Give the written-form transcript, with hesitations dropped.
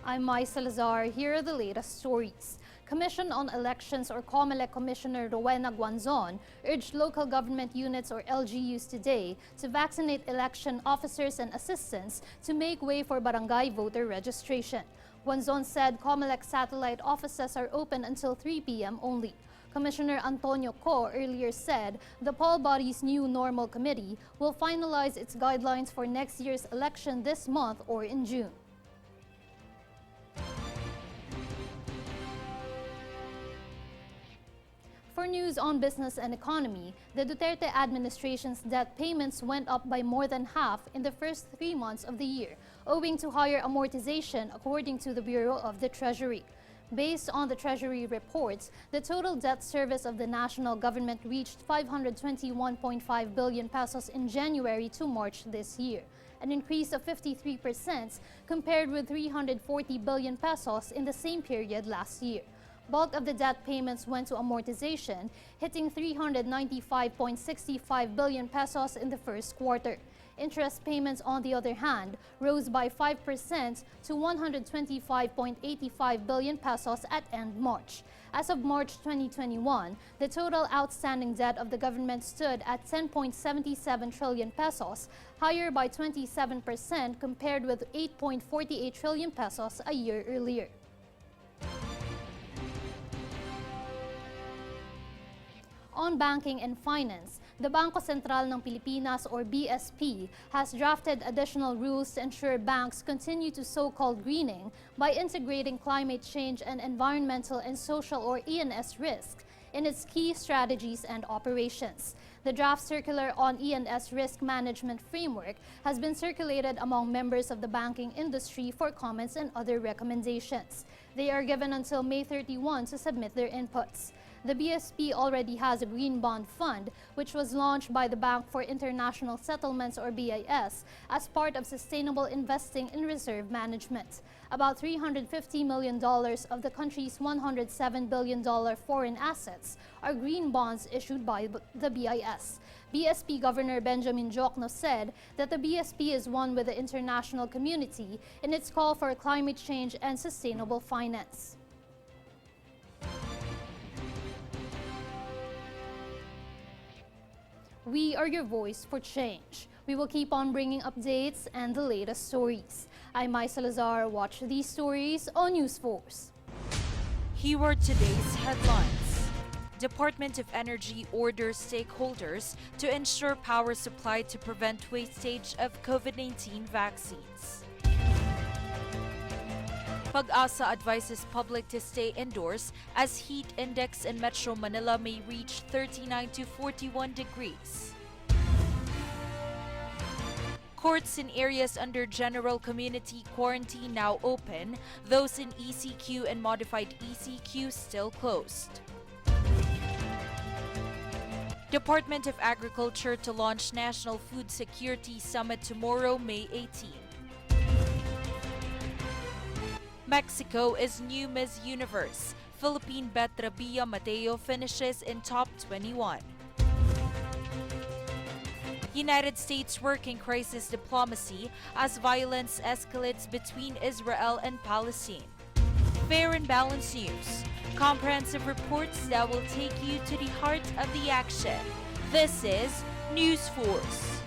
I'm Mai Salazar. Here are the latest stories. Commission on Elections or COMELEC Commissioner ROWENA urged local government units or LGUs today to vaccinate election officers and assistants to make way for barangay voter registration. Guanzon said COMELEC satellite offices are open until 3 p.m. only. Commissioner Antonio Co earlier said the poll body's new normal committee will finalize its guidelines for next year's election this month or in June. For news on business and economy, the Duterte administration's debt payments went up by more than half in the first 3 months of the year, owing to higher amortization according to the Bureau of the Treasury. Based on the Treasury reports, the total debt service of the national government reached 521.5 billion pesos in January to March this year, an increase of 53% compared with 340 billion pesos in the same period last year. Bulk of the debt payments went to amortization, hitting 395.65 billion pesos in the first quarter. Interest payments, on the other hand, rose by 5% to 125.85 billion pesos at end March. As of March 2021, the total outstanding debt of the government stood at 10.77 trillion pesos, higher by 27% compared with 8.48 trillion pesos a year earlier. On banking and finance, the Bangko Sentral ng Pilipinas or BSP has drafted additional rules to ensure banks continue to so-called greening by integrating climate change and environmental and social or ENS risk in its key strategies and operations. The draft circular on ENS risk management framework has been circulated among members of the banking industry for comments and other recommendations. They are given until May 31 to submit their inputs. The BSP already has a Green Bond Fund, which was launched by the Bank for International Settlements or BIS as part of sustainable investing in reserve management. About $350 million of the country's $107 billion foreign assets are green bonds issued by the BIS. BSP Governor Benjamin Jokno said that the BSP is one with the international community in its call for climate change and sustainable finance. We are your voice for change. We will keep on bringing updates and the latest stories. I'm Mai Salazar. Watch these stories on News Force. Here are today's headlines. Department of Energy orders stakeholders to ensure power supply to prevent wastage of COVID-19 vaccines. Pag-asa advises public to stay indoors as heat index in Metro Manila may reach 39 to 41 degrees. Courts in areas under general community quarantine now open, those in ECQ and modified ECQ still closed. Department of Agriculture to launch National Food Security Summit tomorrow, May 18. Mexico is new Miss Universe. Philippine Bet Rabia Mateo finishes in top 21. United States working crisis diplomacy as violence escalates between Israel and Palestine. Fair and balanced news. Comprehensive reports that will take you to the heart of the action. This is News Force.